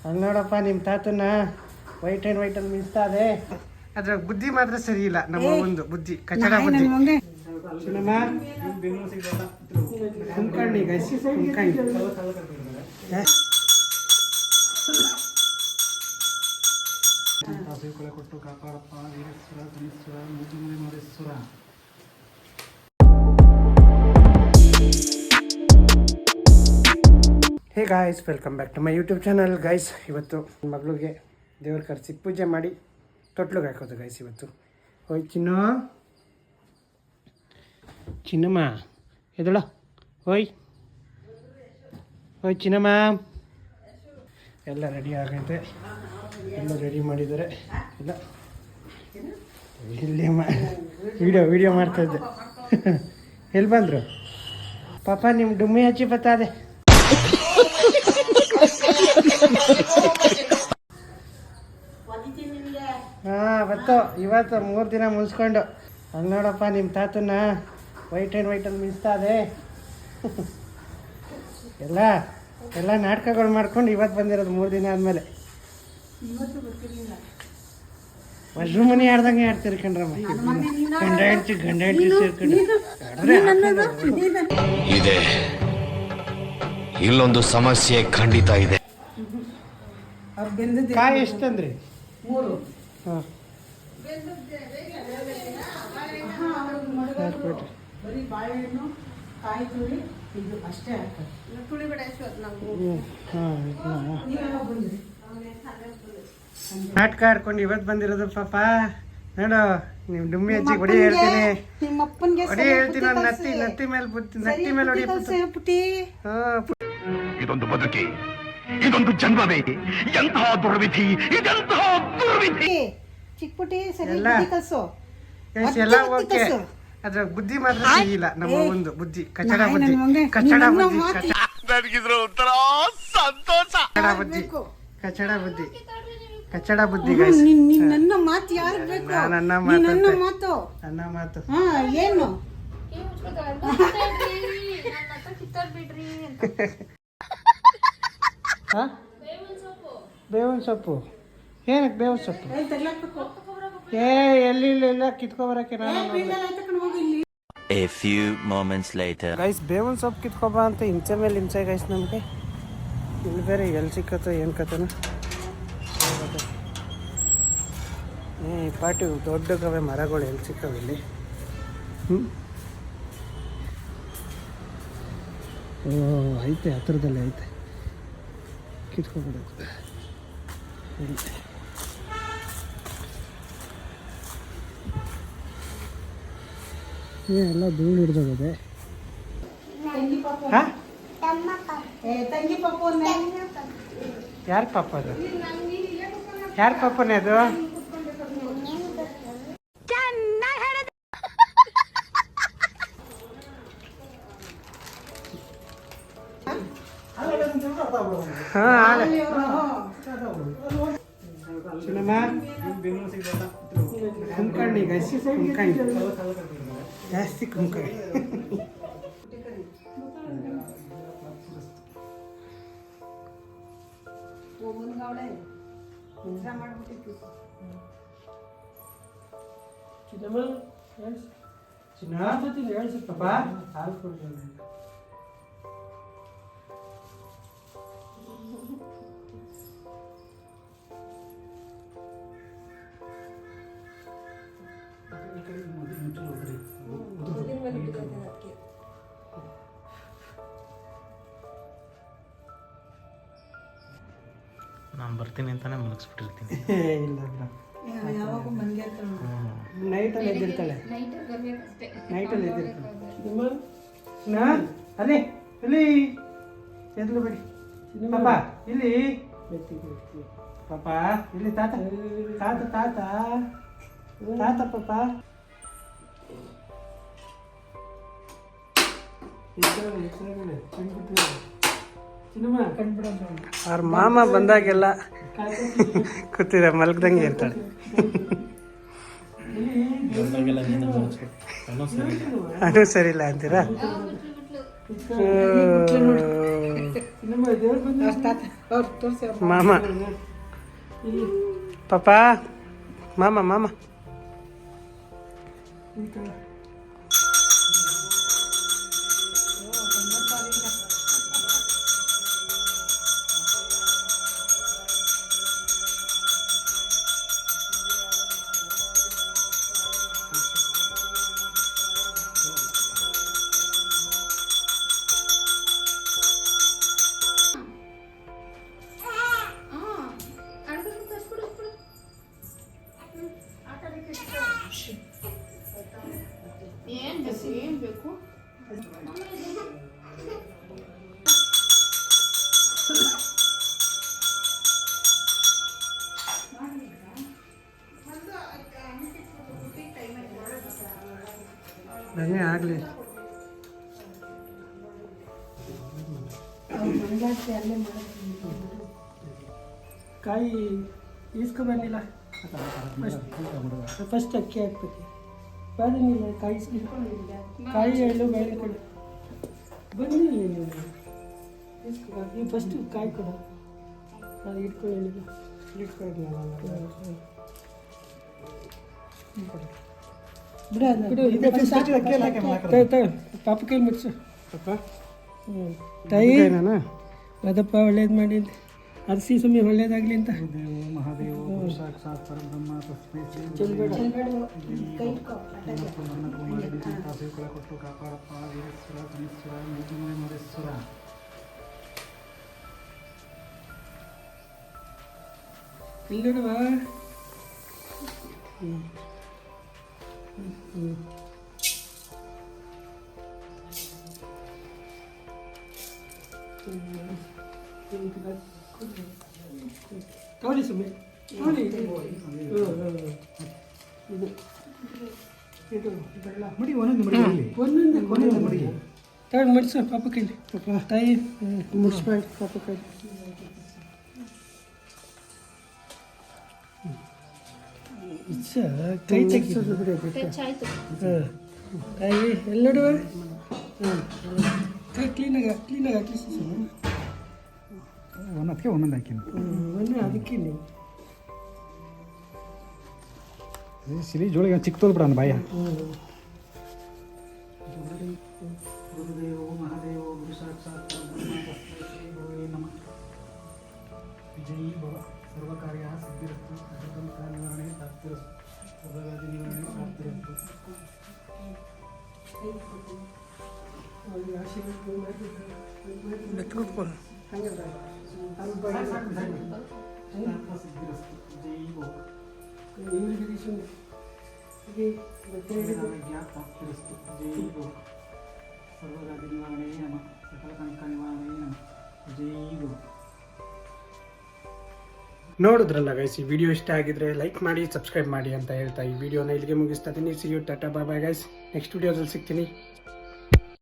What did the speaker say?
ಅಲ್ಲಿ ನೋಡಪ್ಪ ನಿಮ್ಮ ತಾತನ ವೈಟ್ ಆ್ಯಂಡ್ ವೈಟಲ್ಲಿ ಮಿಂಚ್ತಾ ಇದೆ. ಅದ್ರ ಬುದ್ಧಿ ಮಾತ್ರ ಸರಿ ಇಲ್ಲ. ನಮ್ಮ ಒಂದು ಬುದ್ಧಿ ಕಚಡ ಬುದ್ಧಿ. ಚಿನ್ನಮ್ಮ ಕುಂಕಣ್ಣಿ ಗೈಸ್, ಕುಂಕಣ್ಣಿ ಕೊಟ್ಟು ಕಾಪಾಡಪ್ಪ ವೀರೇಶ್ವರ ಧನೇಶ್ವರ ಮುದ್ದುಮನೆ Mareshwara. Hey guys, welcome back to my YouTube channel guys. ಇವತ್ತು ಮಗಳಿಗೆ ದೇವ್ರ ಕರೆಸಿ ಪೂಜೆ ಮಾಡಿ ತೊಟ್ಲಿಗೆ ಹಾಕೋದು ಗೈಸ್. ಇವತ್ತು ಹೋಯ್ ಚಿನ್ನಮ್ಮ ಎದಳ ಹೋಯ್ ಚಿನ್ನಮ್ಮ. ಎಲ್ಲ ರೆಡಿ ಆಗೈತೆ, ಎಲ್ಲ ರೆಡಿ ಮಾಡಿದ್ದಾರೆ. ಇಲ್ಲ ಇಲ್ಲಿ ವಿಡಿಯೋ ಮಾಡ್ತಾಯಿದ್ದೆ. ಎಲ್ಲಿ ಬಂದರು ಪಾಪ? ನಿಮ್ಮ ಡುಮ್ಮಿ ಹಚ್ಚಿ ಬತ್ತದೆ. ಹಾಂ ಬತ್ತು. ಇವತ್ತು 3 ದಿನ ಮುಗಿಸ್ಕೊಂಡು ಅಲ್ಲಿ ನೋಡಪ್ಪ ನಿಮ್ಮ ತಾತನ ವೈಟ್ ಆ್ಯಂಡ್ ವೈಟಲ್ಲಿ ಮಿಂಚ್ತಾ ಇದೆ. ಎಲ್ಲ ನಾಟಕಗಳು ಮಾಡ್ಕೊಂಡು ಇವತ್ತು ಬಂದಿರೋದು 3 ದಿನ ಆದಮೇಲೆ. ವಜ್ರ ಮನೆ ಆಡ್ದಂಗೆ ಆಡ್ತೀರಿ ಕಣ್ರಮ್ಮ. ಗಂಡ ಹೆಂಡ್ತಿ ಸೇರ್ಕೊಂಡು ಇದೆ. ಇಲ್ಲೊಂದು ಸಮಸ್ಯೆ ಖಂಡಿತ ಇದೆ. ಕಾಯಿ ಎಷ್ಟಂದ್ರಿ? 3. ಹಾಂ ನಾಟಕ ಆಡ್ಕೊಂಡು ಇವತ್ತು ಬಂದಿರೋದು ಪಾಪ. ನೋಡು ನಿಮ್ ಡುಮ್ಮಿ ಅಜ್ಜಿ ಹೊಡಿ ಹೇಳ್ತೀನಿ, ಹೊಡಿ ಹೇಳ್ತೀನಿ. ನತ್ತಿ ಮೇಲೆ ಹೊಡಿ. ಇದೊಂದು ಬದುಕಿ, ಇದೊಂದು ಜನ್ಮವೇ. ಎಂತಹ ದುರ್ವಿಧಿ, ಇದೆಂತಹ ದುರ್ವಿಧಿ. ಎಲ್ಲ ಓಕೆ, ಅದ್ರ ಬುದ್ಧಿ ಮಾತ್ರ ಸರಿ ಇಲ್ಲ. ನಮ್ಮ ಒಂದು ಬುದ್ಧಿ ಕಚಡ ಬುದ್ಧಿ. ನನಗಿದ್ರ ಒಂಥರ ಸಂತೋಷ. ಕಚಡ ಬುದ್ಧಿ ಗೈಸ್. ನನ್ನ ಮಾತು ಯಾರು ಬೇಕು? ನನ್ನ ಮಾತು ಏನು? ಬೇವಿನ ಸೊಪ್ಪು ಏನಕ್ಕೆ? ಬೇವಿನ ಸೊಪ್ಪು ಎಲ್ಲಿ ಕಿತ್ಕೊಬರಕ್ಕೆ A few moments later. Guys, ಬೇವಿನ ಸೊಪ್ಪು ಕಿತ್ಕೊಬ ಅಂತ ಹಿಂಸೆ ಮೇಲೆ ಹಿಂಸೆ ಗೈಸ್ ನಮಗೆ. ಇಲ್ಲಿ ಬೇರೆ ಎಲ್ಲಿ ಸಿಕ್ಕತ್ತೋ ಏನು ಕಥೆನೋ. ಈ ಪಾಟಿ ದೊಡ್ಡಗವೆ ಮರಗಳು ಎಲ್ಲಿ ಸಿಕ್ಕವೆ ಇಲ್ಲಿ? ಓ ಐತೆ, ಹತ್ರದಲ್ಲೇ ಐತೆ. ಕಿತ್ಕೊಬಿಡೋದು. ಎಲ್ಲ ಧೂಳು ಹಿಡ್ದೋಗಿದೆ. ಯಾರ ಪಾಪ ಅದು? ಯಾರ ಪಾಪನೇ ಅದು? ಕುಂಕಣ್ಣಿ ಗೈಸ್, ಕುಂಕಣ್ಣಿ ಜಾಸ್ತಿ ಕುಂಕಣ್ಣಿ. ಪಾಪ ಹಾಲು ಕೊಡ್ತೀನಿ. ನಾನು ಬರ್ತೀನಿ ಅಂತಾನೆ ಮಲಗಿಸ್ಬಿಟ್ಟಿರ್ತೀನಿ. ಇಲ್ಲ ನೈಟಲ್ಲಿ ಎದ್ದಿರ್ತಾಳೆ. ಅಲ್ಲೇ ಇಲ್ಲಿ ಎದ್ಲು ಬಿಡಿ ಪಾಪ. ಇಲ್ಲಿ ಪಾಪ, ಇಲ್ಲಿ ತಾತ ಪಾಪ. ಅವ್ರ ಮಾಮ ಬಂದಾಗೆಲ್ಲ ಕೂತಿರ ಮಲ್ಗ್ದಂಗೆ ಇರ್ತಾಳೆ. ಅದು ಸರಿ ಇಲ್ಲ ಅಂತೀರಾ? ಅವ್ರು ತೋರಿಸಿ ಮಾಮ ಪಾಪ ಮಾಮ ಮಾಮ ಏನ್ ಬೇಕು ನನಗೆ ಆಗಲಿ ಕಾಯಿ ಈಸ್ಕೊ ಬಂದಿಲ್ಲ ಫಸ್ಟ್ ಅಕ್ಕಿ ಹಾಕ್ಬೇಕು ಬಾದಿನಿಲ್ಲ ಕಾಯಿ ಕಾಯಿ ಎಳ್ಳು ಬೇಳೆ ಕಡೆ ಬನ್ನಿ ನೀವು ಫಸ್ಟ್ ಕಾಯಿ ಕೊಡ ನಾನು ಇಟ್ಕೊಳ್ಳಿಲ್ಲ ಪಾಪ ಕೈ ಮುಟ್ಸು ತಾಯಿ ಅದಪ್ಪ ಒಳ್ಳೇದು ಮಾಡಿದ್ದೆ ಅರಸಿ ಸುಮ್ಮನೆ ಒಳ್ಳೇದಾಗ್ಲಿ ಅಂತ ಇಲ್ಲವಾ ನೋಡಿ ಸುಮ್ಮನೆ ನೋಡಿ ಮುಡಿ ಒಂದೊಂದು ಮುಡಿ ತಗೊಂಡು ಮುಡ್ಸ ಪಾಪ ಕೈಲಿ ತಾಯಿ ಮುಡ್ಸ್ಬೇಡಿ ಪಾಪ ಕೈಲಿ ಕೈ ತೆಗಿಸೋದು ಬಿಡಿ ಹಾಂ ತಾಯಿ ಎಲ್ಲಡುವ ಕೈ ಕ್ಲೀನಾಗಿ ಹಾಕಿ ಒಂದಕ್ಕೆ ಒಂದೊಂದು ಹಾಕಿನಿ ಮೊನ್ನೆ ಅದಕ್ಕೆ ನೀವು ಸಿಲಿ ಜೋಳಿಗೆ ಚಿಕ್ಕ ತೋಲ್ಬಿಡ ಬಾಯ ಗುರುದೇವೋ ಮಹಾದೇವೋ ಗುರು ಸಾಕ್ಷಾತ್ ವಿಜಯೀ ಭವ ಸರ್ವಕಾರ್ಯ ಸಿದ್ಧಿರಸ್ತು ನಿವಾರಣೆ ಪ್ರಾಪ್ತಿರಸ್ತು ಸರ್ವಗಾದಿ ನಿವಾರಣೆ ಪ್ರಾಪ್ತಿರಸ್ತು ಸಿದ್ಧಿರಸ್ತು ಜೈ ಭವ ಪ್ರಾಪ್ತಿರಸ್ತು ಜೈ ಭವ ಸರ್ವಗಾದಿ ನಿವಾರಣೆ ನಮ ಸಕಲ ಕನಕ ನಿವಾರಣೆ ನಮ ಜೈ ಭವ. ನೋಡಿದ್ರಲ್ಲ ಗೈಸ್, ಈ ವಿಡಿಯೋ ಇಷ್ಟ ಆಗಿದ್ರೆ ಲೈಕ್ ಮಾಡಿ, ಸಬ್ಸ್ಕ್ರೈಬ್ ಮಾಡಿ ಅಂತ ಹೇಳ್ತಾ ಈ ವಿಡಿಯೋನ ಇಲ್ಲಿಗೆ ಮುಗಿಸ್ತಾ ಇದ್ದೀನಿ. ಸಿ ಯು, ಟಾಟಾ, ಬಾಯ್ ಗೈಸ್. ನೆಕ್ಸ್ಟ್ ವಿಡಿಯೋದಲ್ಲಿ ಸಿಗ್ತೀನಿ.